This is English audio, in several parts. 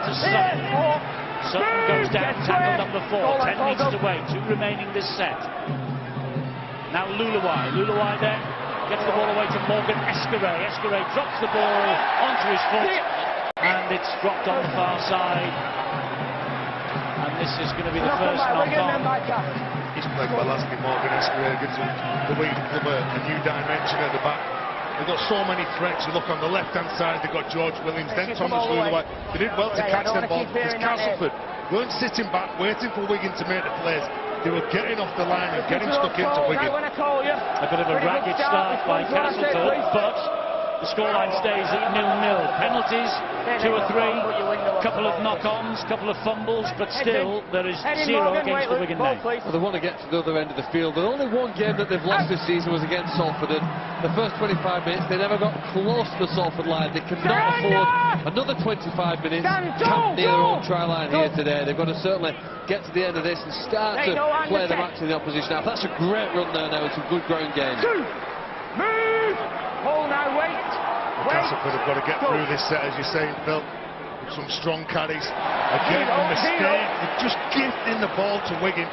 to Sutton. Sutton goes down, tackle number 4, 10 metres away, 2 remaining this set. Now Luluwai then gets the ball away to Morgan Escaray. Escaray drops the ball onto his foot, and it's dropped on the far side. And this is going to be the first knock-on. He's played well, hasn't he, Morgan Escaray? Gives the Wigan club a new dimension at the back. They've got so many threats. You look on the left-hand side, they've got George Williams, then Thomas Luluwai. They did well to catch them ball, because Castleford weren't sitting back, waiting for Wigan to make the plays. They were getting off the line and getting stuck into Wigan. A bit of a ragged start by Castleford, but the scoreline stays at 0-0. Penalties, 2 or 3, a couple of knock-ons, a couple of fumbles, but still there is 0 against the Wigan name. Well, they want to get to the other end of the field. The only one game that they've lost this season was against Salford, and the first 25 minutes they never got close to the Salford line. They cannot afford another 25 minutes camped near their own try line here today. They've got to certainly get to the end of this and start to play the match in the opposition. Now, that's a great run there now. It's a good ground game. Move! Hold now, wait! Castleford have got to get through this set, as you're saying, Phil. With some strong carries. Again, a mistake. They're just gifting the ball to Wigan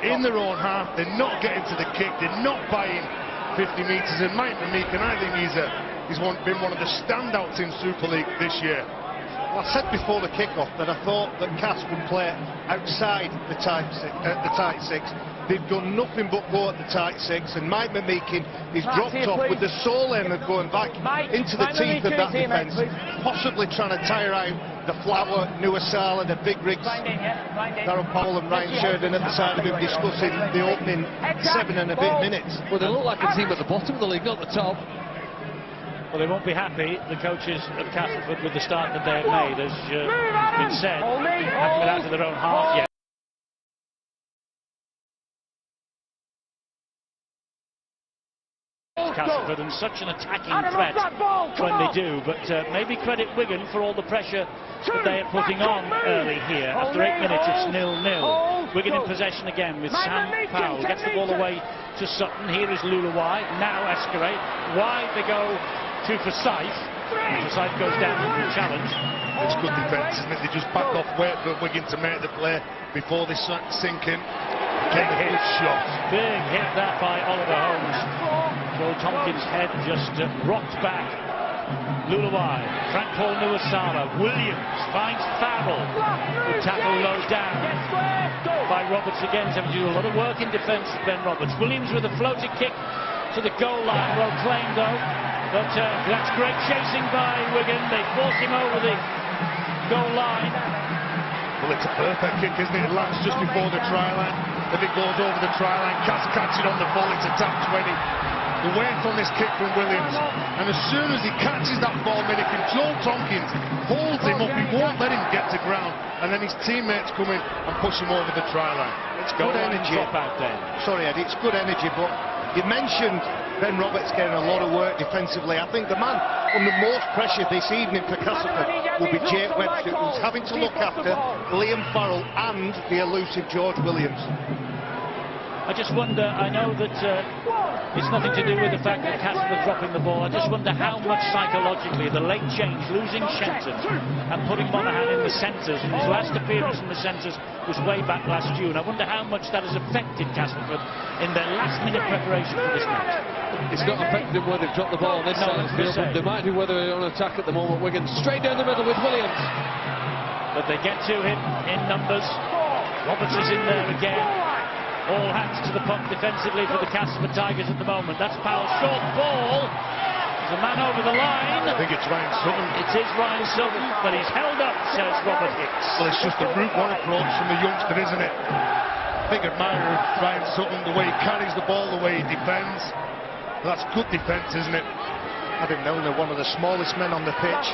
in their own half. They're not getting to the kick. They're not buying 50 metres. And Mike Meekin, I think he's been one of the standouts in Super League this year. Well, I said before the kick-off that I thought that Cass would play outside the tight six. They've done nothing but go at the tight six, and Mike Meekin is dropped off with the sole aim of going back into the teeth of that defence, possibly trying to tire out the Flower, Nuasala, the big rigs, Darren Powell and Ryan Sheridan at the side of him discussing the opening 7 and a bit minutes. Well, they look like a team at the bottom of the league, not the top. Well, they won't be happy, the coaches of Castleford, with the start that they have made. As has been said, haven't been out of their own half yet. Castleford, and such an attacking threat when they do, but maybe credit Wigan for all the pressure that they are putting on early here. After 8 minutes it's 0-0. Wigan in possession again with Sam Powell, gets the ball away to Sutton. Here is Luluwai, now Escaray, wide they go to Forsyth. Forsyth goes down and challenge. It's good defence, isn't it? They just back off, wait for Wigan to make the play before they sink in. Big hit shot. Big hit that by Oliver Holmes. Joel Tompkins' head just rocked back. Luluwai, Frank Paul Nuasala, Williams finds Farrell. The tackle low down by Roberts again. Having to do a lot of work in defence, Ben Roberts. Williams with a floating kick to the goal line, well claimed though. But that's great chasing by Wigan. They force him over the goal line. Well, it's a perfect kick, isn't it? It lands just before the try line. If it goes over the try line, Cass catches on the ball, it's a tap 20. They're waiting on this kick from Williams. And as soon as he catches that ball, Joel Tompkins holds him up, he won't let him get to ground. And then his teammates come in and push him over the try line. It's good energy. Sorry, Ed, it's good energy, but you mentioned Ben Roberts getting a lot of work defensively. I think the man under most pressure this evening for Castleford will be Jake Webster, who's having to look after Liam Farrell and the elusive George Williams. I just wonder, I know that it's nothing to do with the fact that Castleford dropping the ball. I just wonder how much psychologically the late change, losing Shenton and putting Monaghan in the centres, and his last appearance in the centres was way back last June. I wonder how much that has affected Castleford in their last-minute preparation for this match. It's not affected them where they've dropped the ball on this side of the field, but they might do whether they're on attack at the moment. Wigan straight down the middle with Williams. But they get to him in numbers. Roberts is in there again. All hands to the pump defensively for the Castleford Tigers at the moment. That's Powell's short ball. There's a man over the line. I think it's Ryan Sutton. It is Ryan Sutton, but he's held up, says Robert Hicks. Well, it's just a route one approach from the youngster, isn't it? I think admire Ryan Sutton, the way he carries the ball, the way he defends. That's good defence, isn't it? Adam Milner, one of the smallest men on the pitch.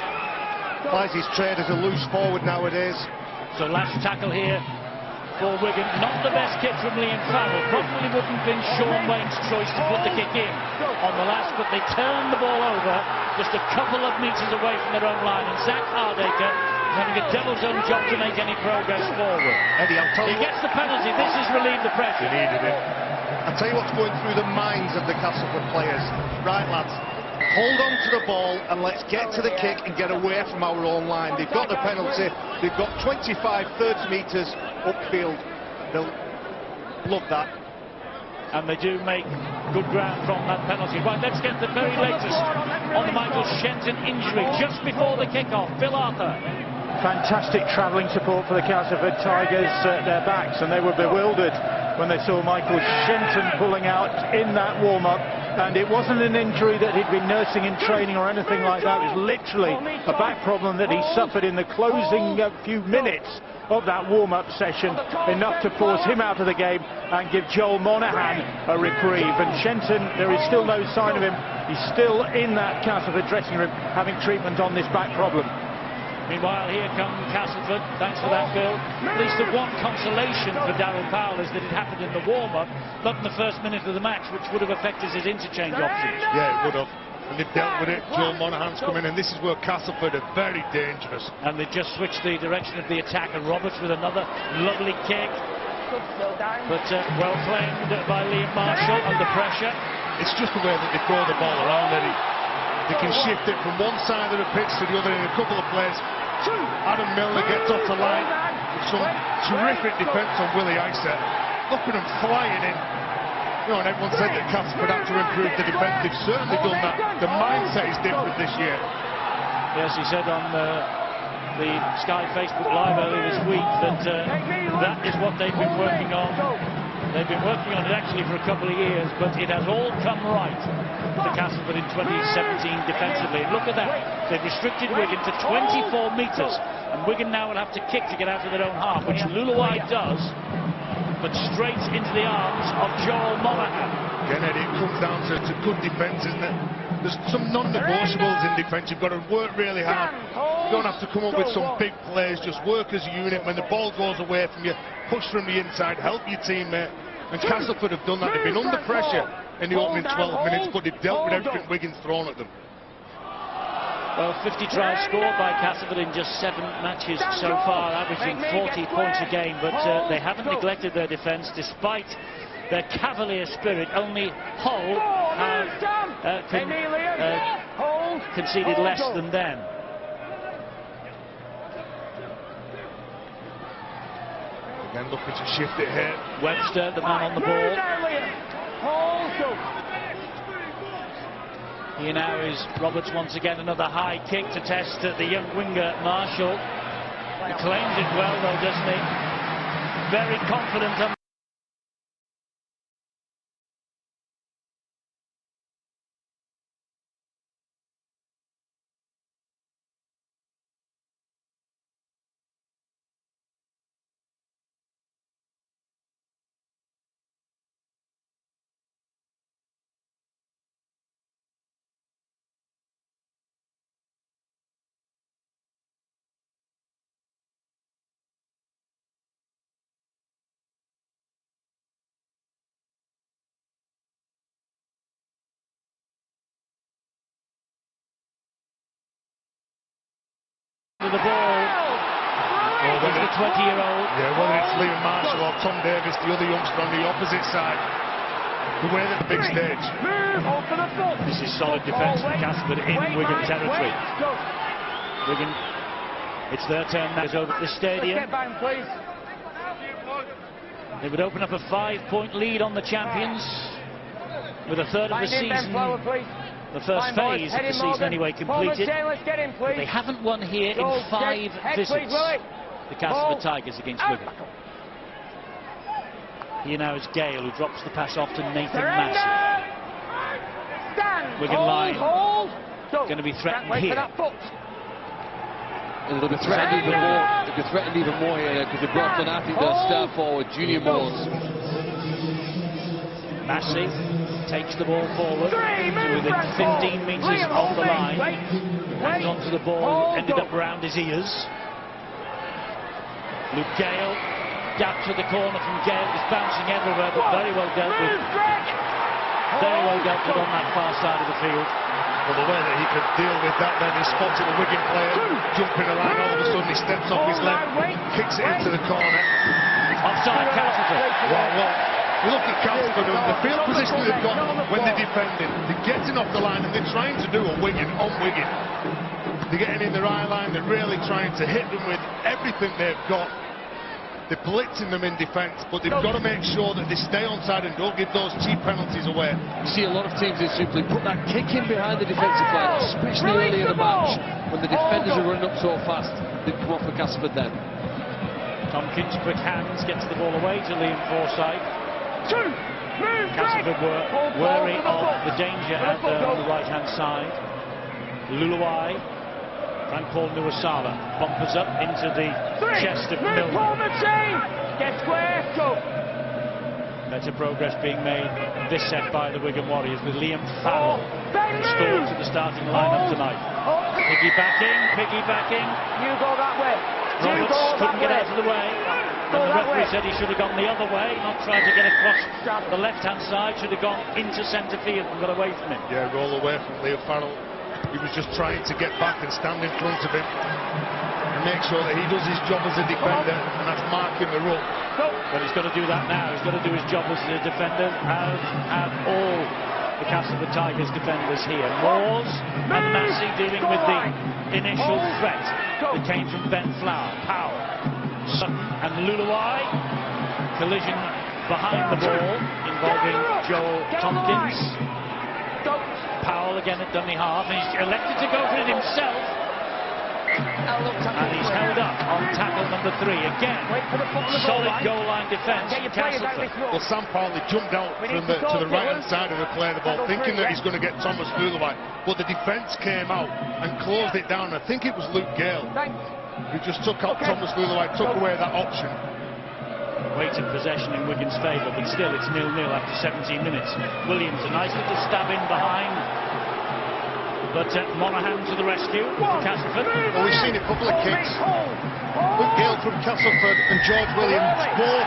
Plies his trade as a loose forward nowadays. So last tackle here for Wigan. Not the best kick from Liam Farrell. Probably wouldn't have been Sean Wayne's choice to put the kick in on the last, but they turned the ball over just a couple of metres away from their own line, and Zach Hardacre is having a devil's own job to make any progress forward. Eddie, I'll tell you, he gets the penalty. This has relieved the pressure. He needed it. I'll tell you what's going through the minds of the Castleford players. Right, lads, hold on to the ball and let's get to the kick and get away from our own line. They've got the penalty, they've got 25, 30 metres upfield. They'll love that. And they do make good ground from that penalty. Right, let's get the very latest on the Michael Shenton injury just before the kick-off. Phil Arthur. Fantastic travelling support for the Castleford Tigers at their backs, and they were bewildered when they saw Michael Shenton pulling out in that warm-up. And it wasn't an injury that he'd been nursing in training or anything like that. It was literally a back problem that he suffered in the closing few minutes of that warm-up session, enough to force him out of the game and give Joel Monaghan a reprieve. And Shenton, there is still no sign of him. He's still in that Castleford dressing room having treatment on this back problem. Meanwhile, here come Castleford. Thanks for that, Bill. At least the one consolation for Darryl Powell is that it happened in the warm-up, not in the first minute of the match, which would have affected his interchange options. Yeah, it would have. And they've dealt with it. Joel Monaghan's come in, and this is where Castleford are very dangerous. And they've just switched the direction of the attack, and Roberts with another lovely kick. But well claimed by Liam Marshall under pressure. It's just the way that they throw the ball around, Eddie. They can shift it from one side of the pitch to the other in a couple of plays. Adam Milner gets off the line with some terrific defence on Willie Iser. Look at him flying in. You know, and everyone said that Castleford had to improve the defence. They've certainly done that. The mindset is different this year. Yes, he said on the Sky Facebook Live earlier this week that that is what they've been working on. They've been working on it actually for a couple of years, but it has all come right for Castleford in 2017 defensively. And look at that. They've restricted Wigan to 24 metres, and Wigan now will have to kick to get out of their own half, which Luluwai does, but straight into the arms of Joel Monaghan. Again, Eddie, it comes down to good defence, isn't it? There's some non-negotiables in defence. You've got to work really hard. You don't have to come up with some big plays. Just work as a unit. When the ball goes away from you, push from the inside, help your teammate. And Castleford have done that. They've been under pressure in the opening 12 minutes, but they've dealt with everything Wigan's thrown at them. Well, 50 tries scored by Castleford in just 7 matches so far, averaging 40 points a game, but they haven't neglected their defence despite their cavalier spirit. Only Hull have conceded less than them. Again, looking to shift it here. Webster, the man on the ball. Here now is Roberts once again, another high kick to test the young winger Marshall. He claims it well though, doesn't he? Very confident. With the ball, with the 20-year-old. Yeah, whether it's Liam Marshall or Tom Davis, the other youngster on the opposite side. The way that the big stage. This is solid defence from Castleford in Wigan territory. Wigan, it's their turn now. Over at the stadium. They would open up a 5-point lead on the champions with a third of the season. The first phase of the season anyway completed, but they haven't won here in 5 visits, the Castleford Tigers against Wigan. Here now is Gale, who drops the pass off to Nathan Massey. Wigan line going to be threatened here. And they'll be threatened even more. They'll be threatened even more here because they brought on, I think, their star forward, Junior Moores. Massey takes the ball forward to within 15 metres of the line, hangs on to the ball, ended up around his ears. Luke Gale, dab to the corner from Gale, is bouncing everywhere, but very well dealt with. Very well dealt with on that far side of the field. Well, the way that he could deal with that, then he spotted a Wigan player jumping the line, all of a sudden he steps off his leg, kicks it into the corner. Offside, Castleford. Well, You look at Castleford and the field position they've got when they're defending. They're getting off the line and they're trying to do a Wigan on Wigan. They're getting in their eye line, they're really trying to hit them with everything they've got. They're blitzing them in defence, but they've got to make sure that they stay onside and don't give those cheap penalties away. You see a lot of teams in Super League put that kick in behind the defensive line, especially early in the match when the defenders are running up so fast. They come off for Castleford then. Tompkins, quick hands, gets the ball away to Liam Forsyth. Castleford were wary of the danger out there on the right-hand side. Luluai, Frank Paul Nuwasala bumpers up into the chest of Milner. Get square, go. Better progress being made this set by the Wigan Warriors with Liam Farrell restored to the starting lineup tonight. Piggybacking. You go that way. Roberts couldn't get out of the way. And the referee said he should have gone the other way, not tried to get across the left-hand side, should have gone into centre field and got away from him. Yeah, roll away from Liam Farrell. He was just trying to get back and stand in front of him and make sure that he does his job as a defender, and that's marking the run. But he's got to do that now. He's got to do his job as a defender, as have all the Castleford Tigers defenders here. Moores and Massey dealing with the initial threat that came from Ben Flower. Powell, Sutton and Luluai. Collision behind the ball involving Joel Tompkins. Powell again at dummy half, and he's elected to go for it himself. And he's held up on tackle number 3 again. Solid goal line defence. Castleford. Well, Sam Powell jumped out from to the right-hand side of the play of the ball, thinking that he's going to get Thomas Luluai, but the defence came out and closed it down. I think it was Luke Gale who just took out Thomas Luluai, took away that option. Weight of possession in Wigan's favour, but still it's 0-0 after 17 minutes. Williams, a nice little stab in behind, but Monaghan to the rescue for Castleford. Well, we've seen a couple of kicks. Luke Gale from Castleford and George Williams, both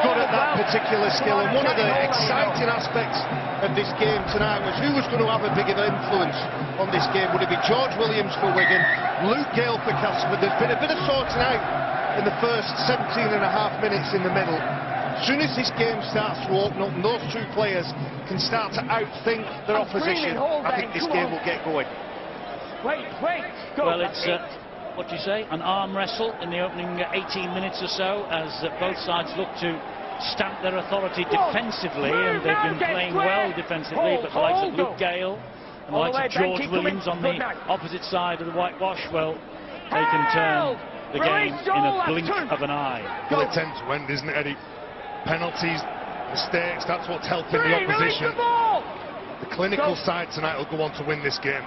good at that particular skill. And one of the exciting aspects of this game tonight was who was going to have a bigger influence on this game. Would it be George Williams for Wigan, Luke Gale for Castleford? There's been a bit of sorting out in the first 17.5 minutes in the middle. As soon as this game starts to open up and those two players can start to outthink their opposition, I think this game will get going. Well, it's what do you say, an arm wrestle in the opening 18 minutes or so, as both sides look to stamp their authority defensively, and they've been playing well defensively, but the likes of Luke Gale and the likes of George Williams on the opposite side of the whitewash, well, they can turn the game in a blink of an eye. Well, it tends to end, isn't it, Eddie? Penalties, mistakes, that's what's helping the opposition. The clinical side tonight will go on to win this game.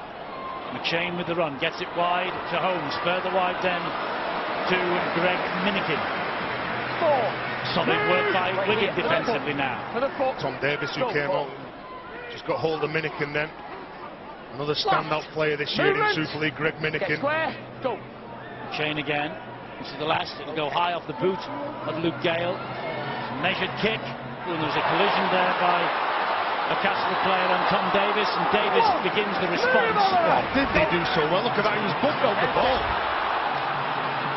McShane with the run, gets it wide to Holmes, further wide then to Greg Minikin. Solid work by Wigan defensively now. Tom Davis, who came out, just got hold of Minikin then. Another standout player this year in Super League, Greg Minikin. Shane again. This is the last. It'll go high off the boot of Luke Gale. Measured kick. And there's a collision there by a Castleford player and Tom Davis, and Davis begins the response. Oh, did they do so well? Look at that. He was bumped off the ball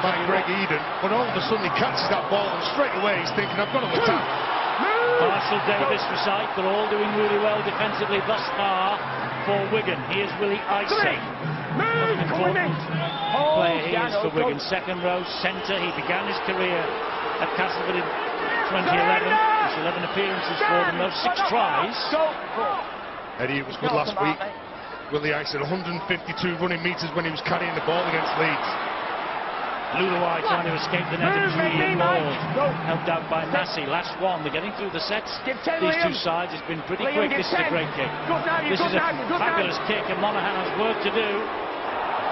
by Greg Eden, but all of a sudden he catches that ball and straight away he's thinking, I've got to attack. Marshall, Davis, Forsyth, they're all doing really well defensively thus far for Wigan. Here's Willie Icey. Important player he is for Wigan. Second row centre. He began his career at Castleford in 2011. There's 11 appearances for them, those 6 tries. Eddie, it was good last week. Willie Icey, 152 running metres when he was carrying the ball against Leeds. Luluai trying to escape the net of Julian Moore, helped out by Massey. Last one, they're getting through the sets. These two sides, it's been pretty quick. This is a great kick. This is a fabulous kick, and Monaghan has work to do.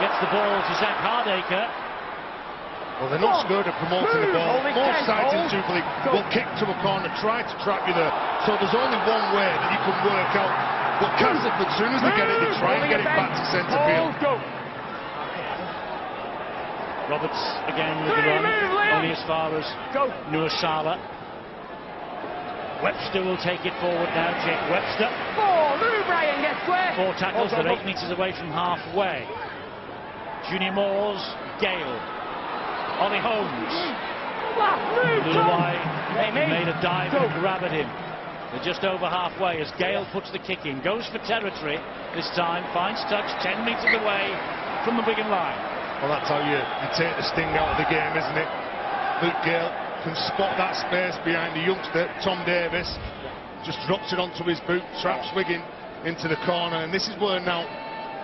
Gets the ball to Zach Hardacre. Well, they're not scared of promoting the ball. Most sides in Super League will kick to a corner, try to trap you there. So there's only one way that you can work out. But Castleford, as soon as they get it, they try and get it back to centre field. Roberts again with the run, only as far as Nuwasala. Webster will take it forward now, Jake Webster. 4 tackles, they're 8 metres away from halfway. Junior Moores, Gale. Ollie Holmes. Luluai made a dive and grab at him. They're just over halfway as Gale puts the kick in, goes for territory this time, finds touch 10 metres away from the Wigan line. Well, that's how you take the sting out of the game, isn't it? Luke Gale can spot that space behind the youngster, Tom Davis, just drops it onto his boot, traps Wigan into the corner, and this is where now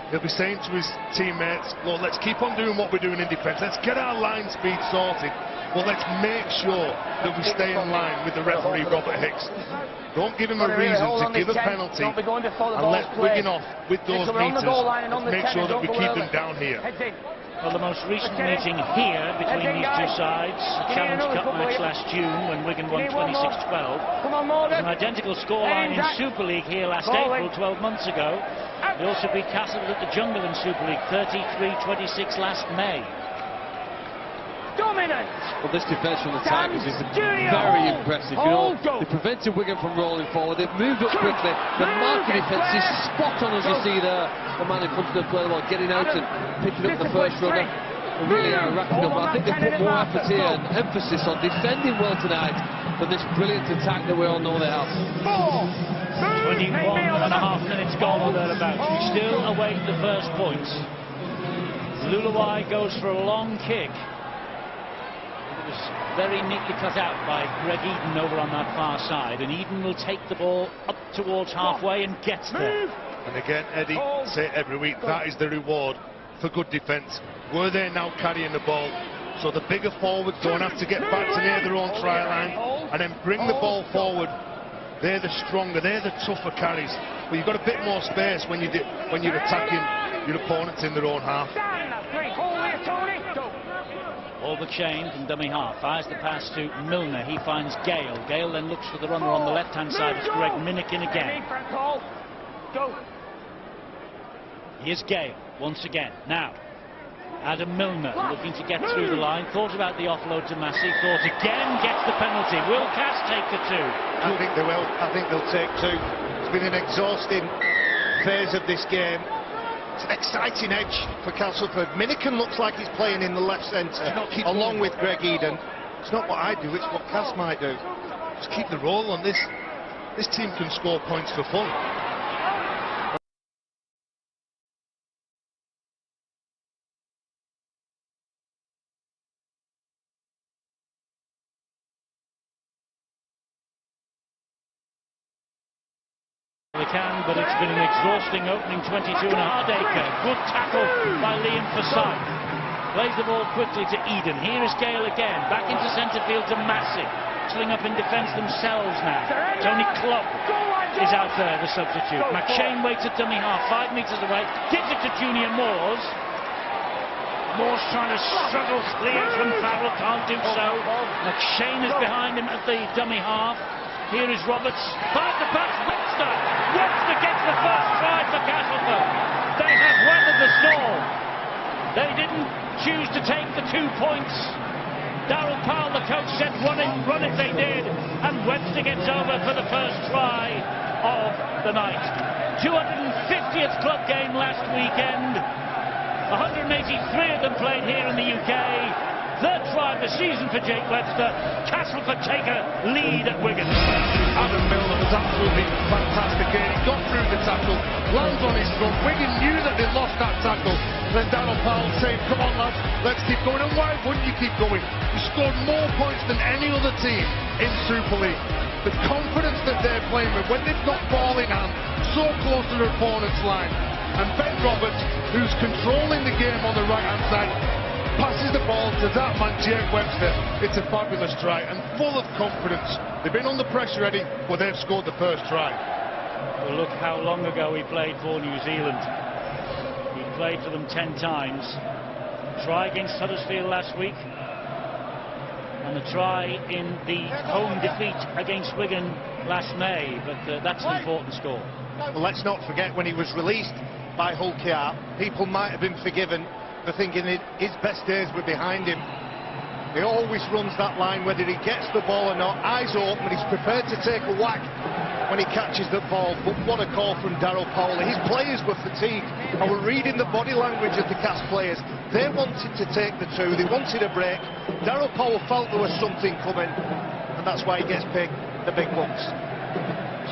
he'll be saying to his teammates, look, let's keep on doing what we're doing in defence, let's get our line speed sorted, but let's make sure that we stay in line with the referee, Robert Hicks. Don't give him a reason to give a penalty and let Wigan off with those meters. Let's make sure that we keep them down here. Well, the most recent meeting here between these two sides, a Challenge Cup match last June when Wigan won 26-12. An identical scoreline in Super League here last April, 12 months ago. They also beat Castleford at the Jungle in Super League, 33-26 last May. Dominant! Well, this defence from the Tigers is very impressive. You know, they prevented Wigan from rolling forward. They've moved up quickly. The marking defence is spot on, as you see there. The man in front of the play, well, getting out and picking up the first runner. They really are racking up. I think they put more effort here and emphasis on defending well tonight than this brilliant attack that we all know they have. 21 and a half minutes gone or thereabouts. We still await the first points. Luluwai goes for a long kick. It was very neatly cut out by Greg Eden over on that far side, and Eden will take the ball up towards halfway and gets there. And again, Eddie, say it every week, that is the reward for good defence. Were they now carrying the ball, so the bigger forwards don't have to get back to near their own try line and then bring the ball forward. They're the stronger, they're the tougher carries. But you've got a bit more space when you're attacking your opponents in their own half. Over chain from dummy half, fires the pass to Milner, he finds Gale. Gale then looks for the runner on the left-hand side, it's Greg Minikin again. Here's Gale, once again. Now, Adam Milner looking to get through the line, thought about the offload to Massey, thought again, gets the penalty. Will Cass take the two? I think they will, I think they'll take two. It's been an exhausting phase of this game. It's an exciting edge for Castleford. Minikin looks like he's playing in the left centre, along with Greg Eden. It's not what I do, it's what Cass might do. Just keep the roll on this. This team can score points for fun. They can, but it's been an exhausting opening 22 and a half. Hardacre, good tackle by Liam Forsyth. Plays the ball quickly to Eden. Here is Gale again, back into centre field to Massey. Sling up in defence themselves now. Tony Clubb is out there, the substitute. McShane waits at dummy half, 5 metres away, gives it to Junior Moores. Moores trying to struggle clear from Farrell, can't do so. McShane is behind him at the dummy half. Here is Roberts, fires the pass, Webster! Webster gets the first try for Castleford. They have weathered the storm. They didn't choose to take the 2 points. Darryl Powell, the coach, said run it they did, and Webster gets over for the first try of the night. 250th club game last weekend, 183 of them played here in the UK. Third try of the season for Jake Webster. Castleford take a lead at Wigan. Adam Milner was absolutely fantastic here. He got through the tackle, lands on his front. Wigan knew that they lost that tackle. Then Darryl Powell saying, come on lads, let's keep going. And why wouldn't you keep going? You scored more points than any other team in Super League. The confidence that they're playing with when they've got ball in hand, so close to their opponent's line. And Ben Roberts, who's controlling the game on the right-hand side, passes the ball to that man, Jake Webster. It's a fabulous try and full of confidence. They've been under pressure, Eddie, but they've scored the first try. Well, look how long ago he played for New Zealand. He played for them 10 times. Try against Huddersfield last week, and a try in the home defeat against Wigan last May, but that's an important score. Well, let's not forget when he was released by Hull KR, people might have been forgiven for thinking his best days were behind him. He always runs that line, whether he gets the ball or not, eyes open, he's prepared to take a whack when he catches the ball. But what a call from Darryl Powell. His players were fatigued. I was reading the body language of the Cass players. They wanted to take the two, they wanted a break. Darryl Powell felt there was something coming, and that's why he gets paid the big bucks.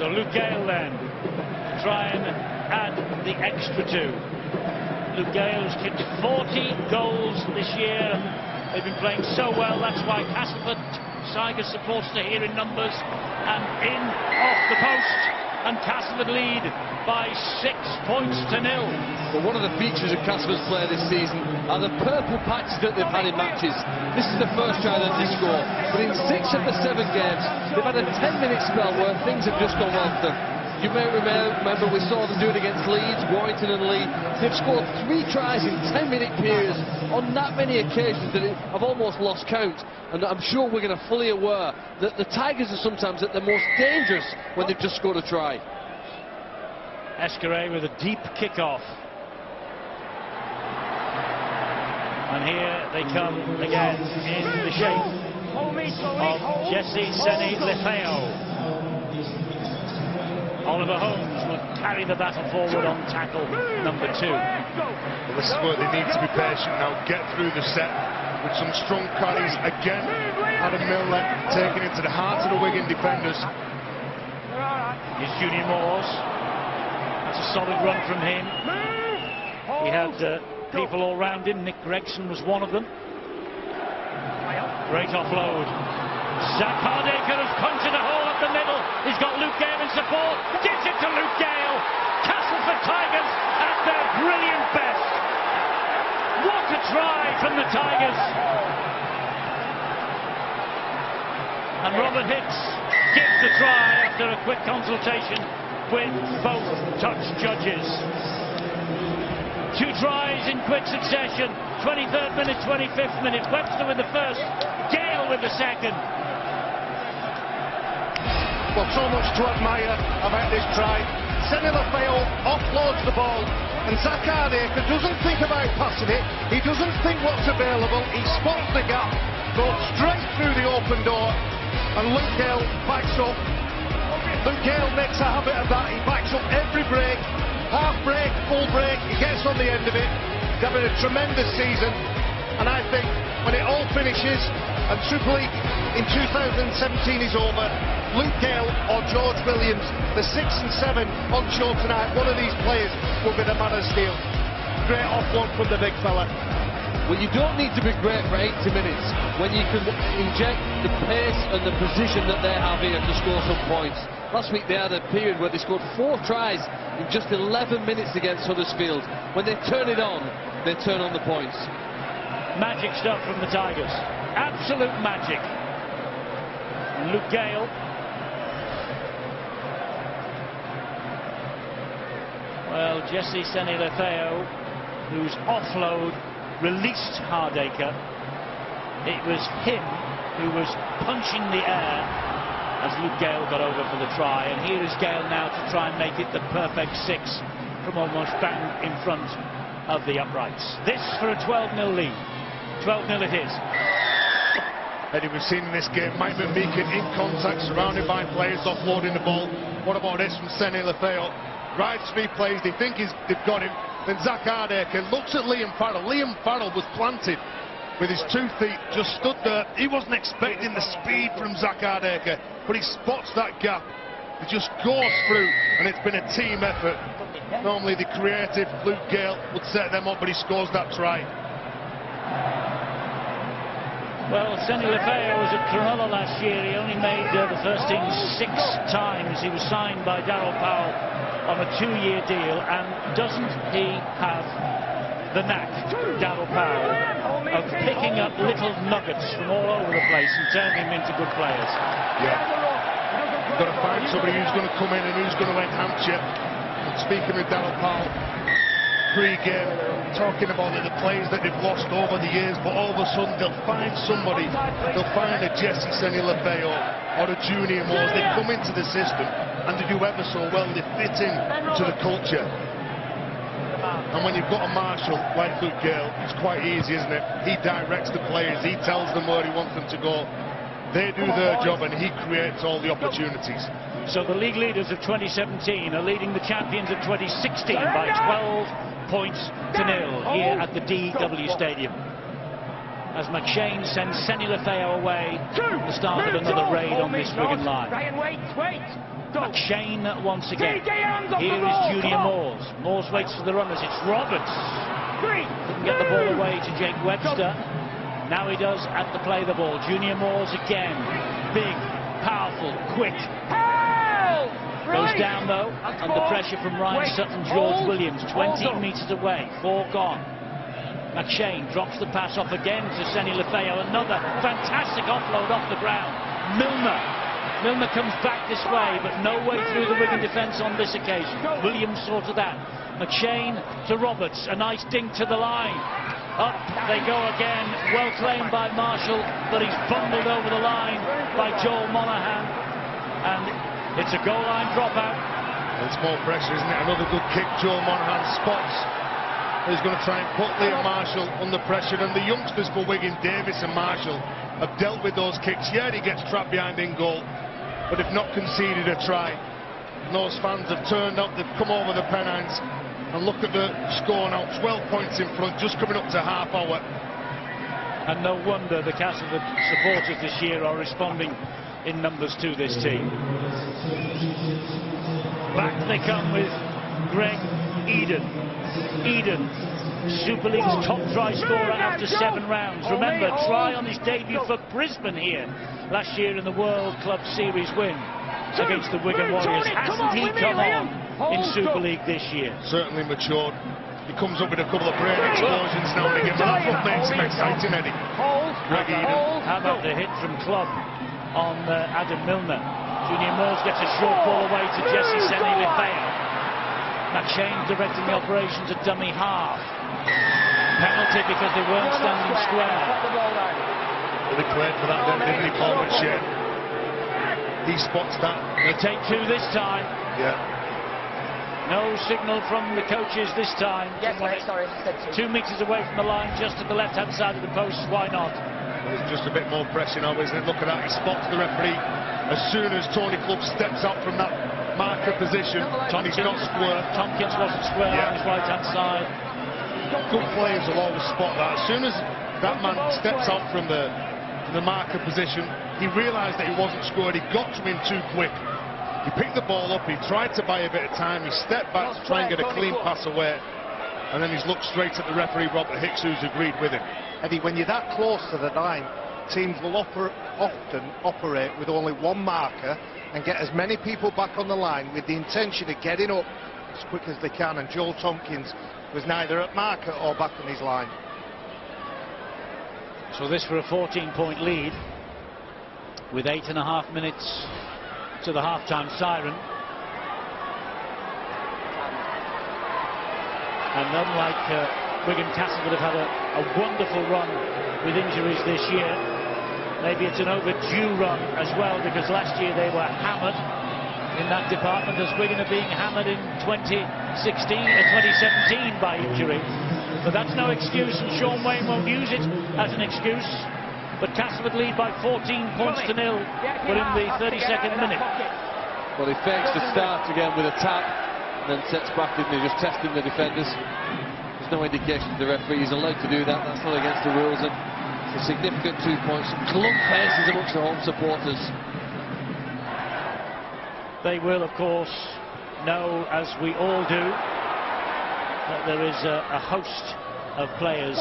So Luke Gale then to try and add the extra 2. Luke Gale has kicked 40 goals this year. They've been playing so well, that's why Castleford Tigers supporters are here in numbers, and in off the post, and Castleford lead by 6 points to 0. Well, one of the features of Castleford's play this season are the purple patches that they've had in matches. This is the first try that they score, but in 6 of the 7 games, they've had a 10-minute spell where things have just gone well for them. You may remember we saw them do it against Leeds, Warrington and Lee. They've scored 3 tries in 10-minute periods on that many occasions that I've almost lost count. And I'm sure we're going to fully aware that the Tigers are sometimes at their most dangerous when they've just scored a try. Escaré with a deep kick-off. And here they come again in the shape of Jesse Seni Lefeo. Oliver Holmes will carry the battle forward on tackle number 2. Well, this is where they need to be patient now, get through the set with some strong carries. Again, Adam Milner taking it to the heart of the Wigan defenders. Here's Junior Moores. That's a solid run from him. He had people all round him. Nick Gregson was one of them. Great offload. Zach Hardaker has punched a hole up the middle. He's got Luke Gale in support. Gives it to Luke Gale. Castleford Tigers at their brilliant best. What a try from the Tigers. And Robert Hicks gives the try after a quick consultation with both touch judges. 2 tries in quick succession. 23rd minute, 25th minute. Webster with the first, Gale with the second. Well, so much to admire about this try. Seni Lefeo offloads the ball, and Zach Hardaker doesn't think about passing it. He doesn't think what's available. He spots the gap, goes straight through the open door, and Luke Gale backs up. Luke Gale makes a habit of that. He backs up every break, half break, full break. He gets on the end of it. He's having a tremendous season, and I think when it all finishes and Super League in 2017 is over, Luke Gale or George Williams, the 6 and 7 on show tonight, one of these players will be the man of steel. Great offload from the big fella. Well, you don't need to be great for 80 minutes when you can inject the pace and the precision that they have here to score some points. Last week they had a period where they scored 4 tries in just 11 minutes against Huddersfield. When they turn it on, they turn on the points. Magic stuff from the Tigers. Absolute magic. And Luke Gale. Well, Jesse Seni Lefeo, whose offload released Hardaker. It was him who was punching the air as Luke Gale got over for the try. And here is Gale now to try and make it the perfect 6 from almost bang in front of the uprights. This for a 12-0 lead. 12-0 it is. Eddie, we've seen in this game Mike McMeekin in contact, surrounded by players offloading the ball. What about this from Seni Lefeo? Rides 3 players, they think they've got him. Then Zach Hardaker looks at Liam Farrell. Liam Farrell was planted with his 2 feet, just stood there. He wasn't expecting the speed from Zach Hardaker, but he spots that gap. He just goes through, and it's been a team effort. Normally the creative Luke Gale would set them up, but he scores that try. Well, Seni Lefeo was at Cronulla last year. He only made the first team 6 times. He was signed by Darryl Powell on a 2-year deal, and doesn't he have the knack, Darryl Powell, of picking up little nuggets from all over the place and turning them into good players? Yeah. You've got to find somebody who's going to come in and who's going to enhance you. And speaking with Darryl Powell pre-game, talking about the players that they've lost over the years, but all of a sudden they'll find somebody, they'll find a Jesse Seni Lefeo or a Junior Moores. They come into the system and they do ever so well. They fit in to the culture. And when you've got a marshal like Luke Gale, it's quite easy, isn't it? He directs the players, he tells them where he wants them to go. They do their job and he creates all the opportunities. So the league leaders of 2017 are leading the champions of 2016 by 12 points to 0 here at the DW Stadium. As McShane sends Seni Lefeo away at the start of another raid on this Wigan line. Ryan, wait! McShane once again. Here is Junior Moores. Moores waits for the runners. It's Roberts. Couldn't get the ball away to Jake Webster. Now he does at the play the ball. Junior Moores again. Big, powerful, quick. Goes down though, under pressure from Ryan Sutton. George Williams, 20 metres away, 4 gone. McShane drops the pass off again to Senny Lefeo. Another fantastic offload off the ground. Milner comes back this way, but no way through the Wigan defence on this occasion. Williams saw to that. McShane to Roberts, a nice dink to the line. Up they go again, well claimed by Marshall, but he's bundled over the line by Joel Monaghan. And it's a goal line dropout. It's more pressure, isn't it? Another good kick. Joel Monaghan spots. He's going to try and put Liam Marshall under pressure. And the youngsters for Wigan, Davis and Marshall, have dealt with those kicks. Yeah, he gets trapped behind in goal, but have not conceded a try. And those fans have turned up, they've come over the Pennines. And look at the score now, 12 points in front, just coming up to half hour. And no wonder the Castleford supporters this year are responding in numbers to this team. Back they come with Greg Eden. Eden, Super League's top try scorer after 7 rounds. Remember, try on his debut for Brisbane here last year in the World Club Series win against the Wigan Warriors. Hasn't he come on in Super League this year? Certainly matured. He comes up with a couple of brain explosions now and again, but that's what makes him exciting, Eddie. Greg Eden. How about the hit from Clubb on Adam Milner? Junior Moores gets a short ball away to Jesse Senny Lefeo. McShane directing the operation to dummy half. Penalty because they weren't standing square. Well, they played for that then, didn't he, Paul McShane? He spots that. They'll take 2 this time. Yeah. No signal from the coaches this time. Yes, sorry. 2 metres away from the line, just at the left-hand side of the post. Why not? There's just a bit more pressure now, isn't it? Look at that. He spots the referee as soon as Tony Clubb steps out from that marker position. He's not square. Tompkins wasn't square on his right-hand side. Good players will always spot that. As soon as that man steps out from the marker position, he realised that he wasn't scored. He got to him too quick. He picked the ball up. He tried to buy a bit of time. He stepped back to try and get a clean pass away. And then he's looked straight at the referee, Robert Hicks, who's agreed with him. Eddie, when you're that close to the line, teams will often operate with only one marker and get as many people back on the line with the intention of getting up as quick as they can. And Joel Tompkins was neither at marker or back on his line. So this for a 14-point lead with 8.5 minutes to the half-time siren. And unlike Wigan, Castleford have had a wonderful run with injuries this year. Maybe it's an overdue run as well, because last year they were hammered in that department, as Wigan are being hammered in 2016 and 2017 by injury. But that's no excuse, and Sean Wayne won't use it as an excuse. But Castleford lead by 14 points to 0, but in the 32nd minute. Well, he fakes the start again with a tap, and then sets back in, they're just testing the defenders. There's no indication to the referee he's allowed to do that. That's not against the rules. And a significant 2 points. Clump faces amongst the home supporters. They will, of course, know, as we all do, that there is a host of players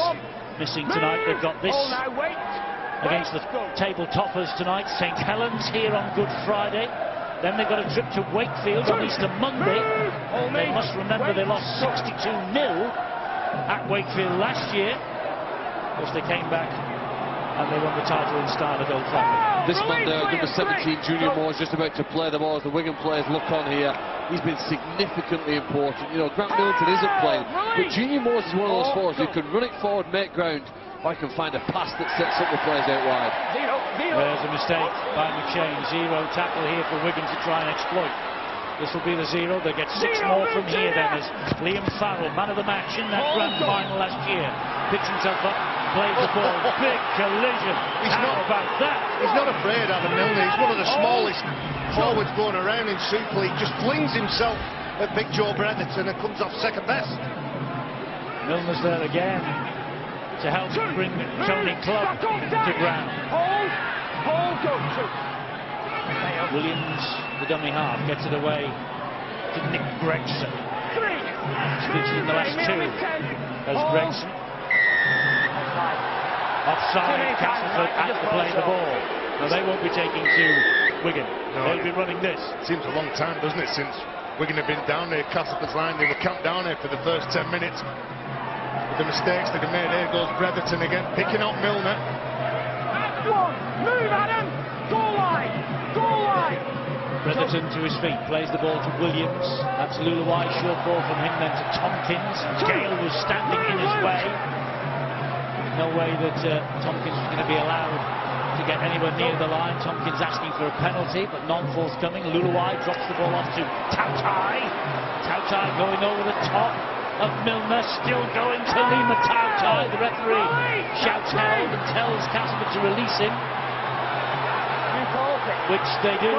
missing tonight. They've got this against the table toppers tonight. St Helens here on Good Friday. Then they've got a trip to Wakefield on Easter Monday. They must remember they lost 62-0 at Wakefield last year. Of course, they came back and they won the title in style at Old Trafford. This man there, number 17, Junior Moore, is just about to play the ball as the Wigan players look on here. He's been significantly important. You know, Grant Middleton isn't playing, but Junior Moore is one of those forwards who can run it forward, make ground, or can find a pass that sets up the players out wide. There's a mistake by McShane. 0 tackle here for Wigan to try and exploit. This will be the 0. They get 6 more from here then, as Liam Farrell, man of the match in that grand final last year, picks himself up, plays the ball. Big collision. How about that? He's not afraid, Adam Milner. He's one of the smallest forwards going around in Super League. Just flings himself at Big Joe Brereton and comes off second best. Milner's there again to help bring Tony Clubb to ground. Hold, go to. Williams, the dummy half, gets it away to Nick Gregson. Switches in the last two as Gregson. Offside, Castleford had to play the ball. No, they won't be taking to Wigan. No, They'll be running this. Seems a long time, doesn't it, since Wigan have been down there, Castleford's line. They were camped down there for the first 10 minutes. With the mistakes that they made, here goes Breatherton again, picking up Milner. Move, Adam! Goal line! Goal line! Breatherton to his feet, plays the ball to Williams. That's Luluwai, short ball from him then to Tompkins. Gale was standing in his way. No way that Tompkins was going to be allowed to get anywhere near the line. Tompkins asking for a penalty, but none forthcoming. Luluwai drops the ball off to Tautai. Tautai going over the top of Milner, still going to Lima Tautai. The referee shouts held and tells Castleford to release him, which they do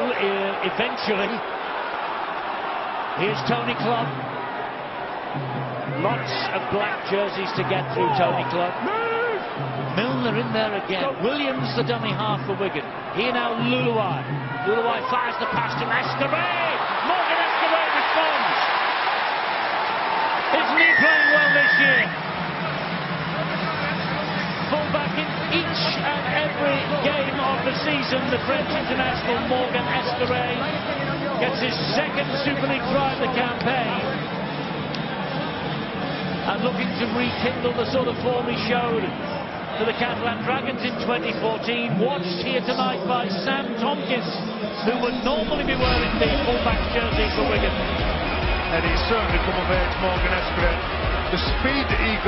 eventually. Here's Tony Clubb. Lots of black jerseys to get through Tony Clubb. Milner in there again. Williams, the dummy half for Wigan. Here now Luluwai. Luluwai fires the pass to Escaray. Morgan Escaray responds. Isn't he playing well this year? Fullback in each and every game of the season. The French international Morgan Escaray gets his second Super League try of the campaign. And looking to rekindle the sort of form he showed to the Catalan Dragons in 2014, watched here tonight by Sam Tompkins, who would normally be wearing the fullback jersey for Wigan. And he's certainly come of age, Morgan Escaray. The speed that he's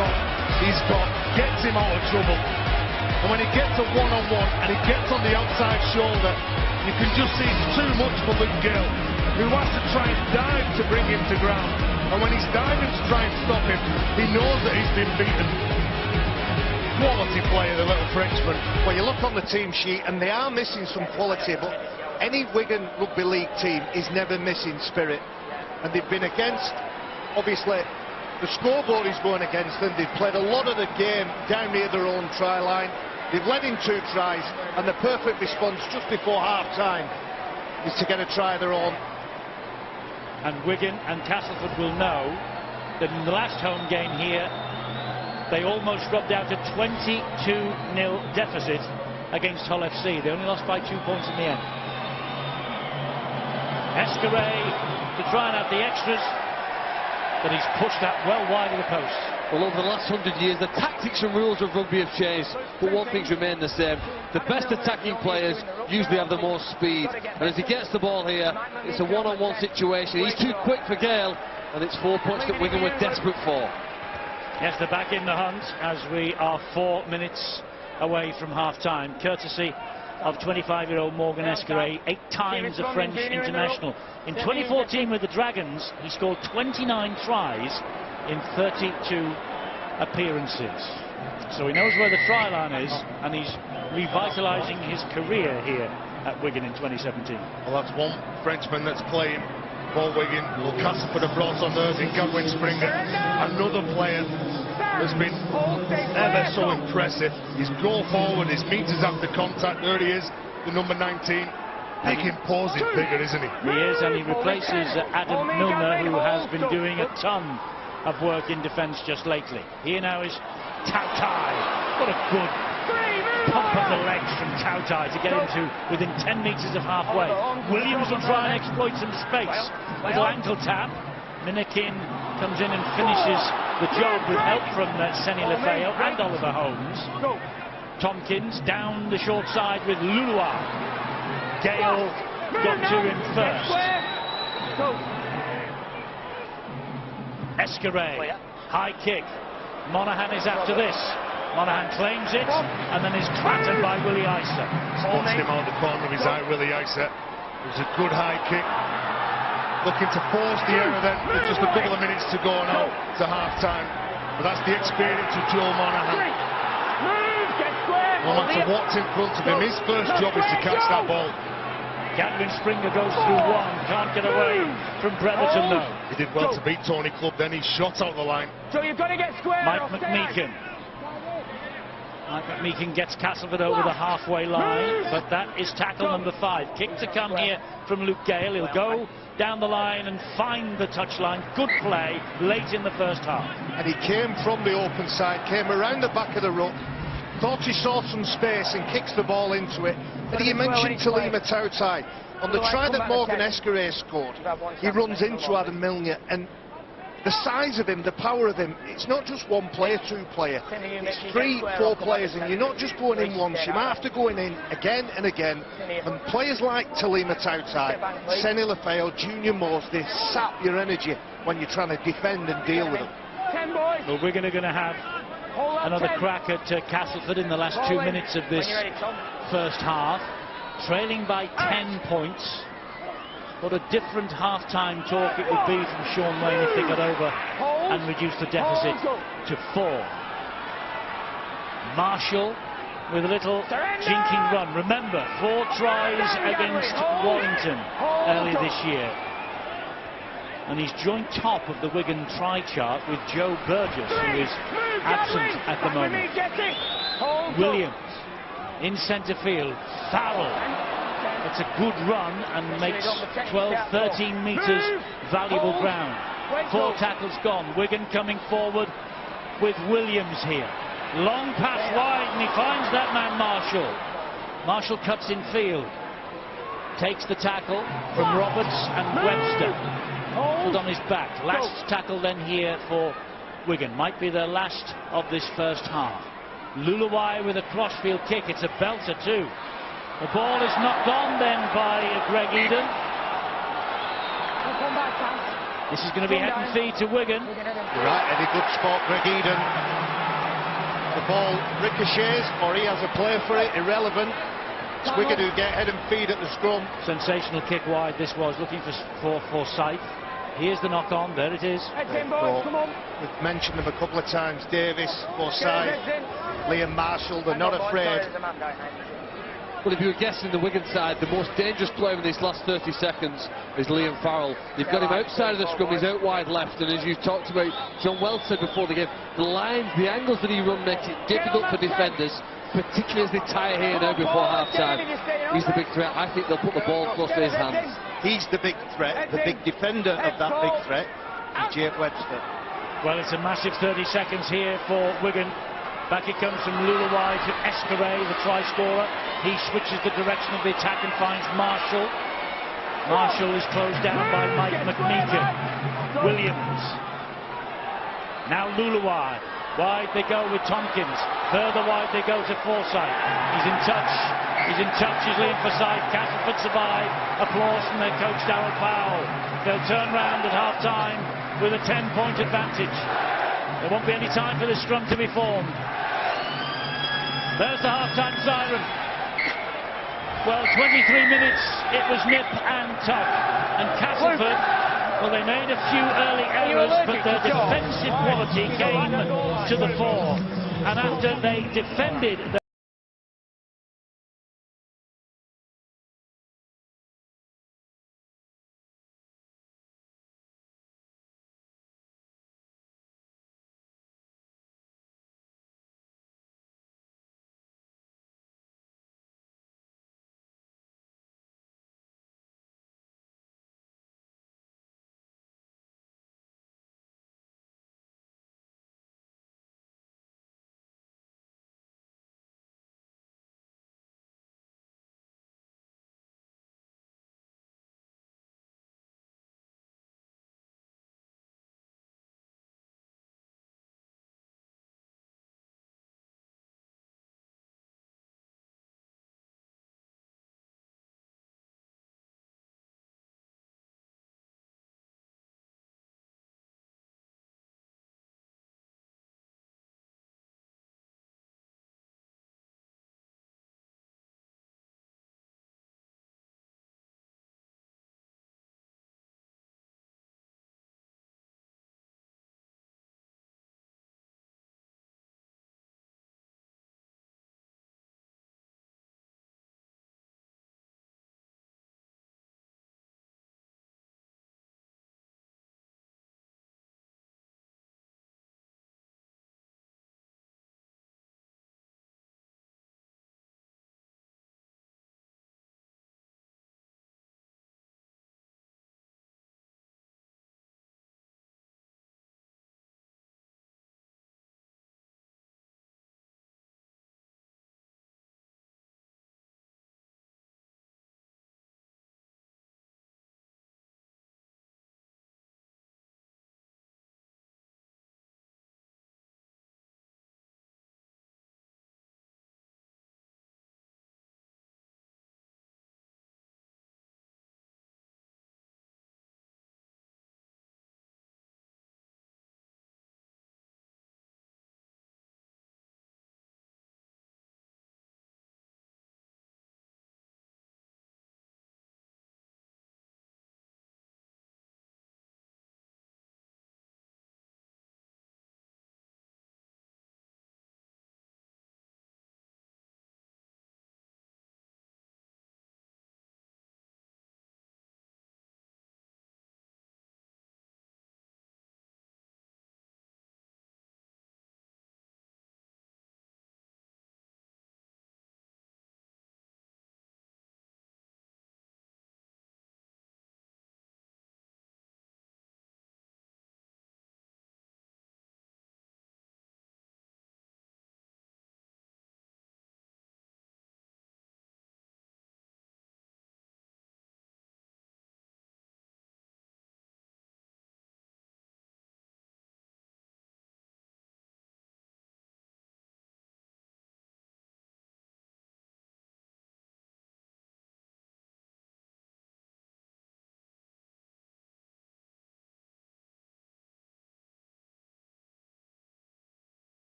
got gets him out of trouble. And when he gets a one-on-one and he gets on the outside shoulder, you can just see it's too much for Luke Gale, who has to try and dive to bring him to ground. And when he's diving to try and stop him, he knows that he's been beaten. Quality player, the little Frenchman. Well, you look on the team sheet and they are missing some quality, but any Wigan Rugby League team is never missing spirit. And they've been against, obviously, the scoreboard is going against them. They've played a lot of the game down near their own try line. They've led in 2 tries, and the perfect response just before half-time is to get a try of their own. And Wigan and Castleford will know that in the last home game here, they almost rubbed out a 22-0 deficit against Hull FC. They only lost by 2 points in the end. Escaray to try and have the extras, but he's pushed that well wide of the post. Well, over the last 100 years, the tactics and rules of rugby have changed, but one thing's remained the same. The best attacking players usually have the most speed, and as he gets the ball here, it's a one-on-one situation. He's too quick for Gale, and it's 4 points that Wigan were desperate for. Yes, they're back in the hunt as we are 4 minutes away from half-time, courtesy of 25-year-old Morgan Escaray, 8 times a French international. In 2014 with the Dragons, he scored 29 tries in 32 appearances. So he knows where the try line is, and he's revitalising his career here at Wigan in 2017. Well, that's one Frenchman that's playing for Wigan. Well, Castleford have brought on theirs in Gadwin Springer. Another player has been ever so impressive. His go forward, his meters after contact, there he is, the number 19. Big imposing figure, isn't he? He is, and he replaces Adam Milner, who has been doing a ton of work in defence just lately. Here now is Tautai. What a good pump of the legs from Tautai to get him to within 10 metres of halfway. Williams will try and exploit some space. Little ankle tap. Minikin comes in and finishes the job with help from Seni Lefeo and Oliver Holmes. Tompkins down the short side with Luluwai. Gale got to him first. Escaray, high kick. Monaghan is after this. Monaghan claims it and then is clattered by Willie Isa. Punched him out the corner of his eye, Willie Isa. It was a good high kick. Looking to force the error then with just a couple of minutes to go now to half-time. But that's the experience of Joe Monaghan. No matter what's in front of him, his first job is to catch that ball. Gadwin Springer goes through one, can't get away from Breatherton though. He did well to beat Tony Clubb, then he shot out the line. So you've got to get square. Mike McMeekin. Meakin gets Castleford over the halfway line, but that is tackle number 5. Kick to come here from Luke Gale. He'll go down the line and find the touchline. Good play late in the first half. And he came from the open side, came around the back of the ruck, thought he saw some space and kicks the ball into it. And he mentioned Talima Tautai. On the try that Morgan Escaré scored, he runs into Adam Milner, and the size of him, the power of him, it's not just one player, two player, it's 3, 4 players, and you're not just going in once, you might have to go in again and again. And players like Talima Tautai, Seni Lefeo, Junior Moores, they sap your energy when you're trying to defend and deal with them. Well, we're going to have another crack at Castleford in the last 2 minutes of this first half, trailing by 10 points. What a different half-time talk it would be from Sean Wayne if they got over and reduced the deficit to 4. Marshall with a little jinking run. Remember, 4 tries against Warrington earlier this year. And he's joint top of the Wigan try chart with Joe Burgess, who is absent at the moment. Williams in centre field. Farrell. It's a good run and makes 12-13 metres valuable ground. 4 tackles gone. Wigan coming forward with Williams here. Long pass wide, and he finds that man Marshall. Marshall cuts in field. Takes the tackle from Roberts and Webster. Put on his back. Last tackle then here for Wigan. Might be the last of this first half. Luluwai with a crossfield kick. It's a belter too. The ball is knocked on then by Greg Eden. This is going to be head and feet to Wigan. You're right, Eddie, good spot, Greg Eden. The ball ricochets, or he has a play for it, irrelevant. It's Wigan who get head and feet at the scrum. Sensational kick wide this was, looking for Forsyth. Here's the knock on, there it is. We've mentioned them a couple of times, Davis, Forsyth, Liam Marshall, they're not afraid. Well, if you were guessing the Wigan side, the most dangerous player in these last 30 seconds is Liam Farrell. You've got him outside of the scrum, he's out wide left, and as you talked about, John Wells said before the game, the lines, the angles that he runs makes it difficult for defenders, particularly as they tie here now before half-time. He's the big threat. I think they'll put the ball close to his hands. He's the big threat, the big defender of that big threat, Jake Webster. Well, it's a massive 30 seconds here for Wigan. Back it comes from Luluwai to Escaré, the try scorer. He switches the direction of the attack and finds Marshall. Marshall is closed down by Mike McMeekin. Williams. Now Luluwai. Wide they go with Tompkins. Further wide they go to Forsyth. He's in touch. He's in touch. He's leading for side. Castleford survive. Applause from their coach Darryl Powell. They'll turn round at half-time with a 10-point advantage. There won't be any time for the scrum to be formed. There's the half-time siren. Well, 23 minutes, it was nip and tuck. And Castleford, well, they made a few early errors, but their defensive quality came to the fore. And after they defended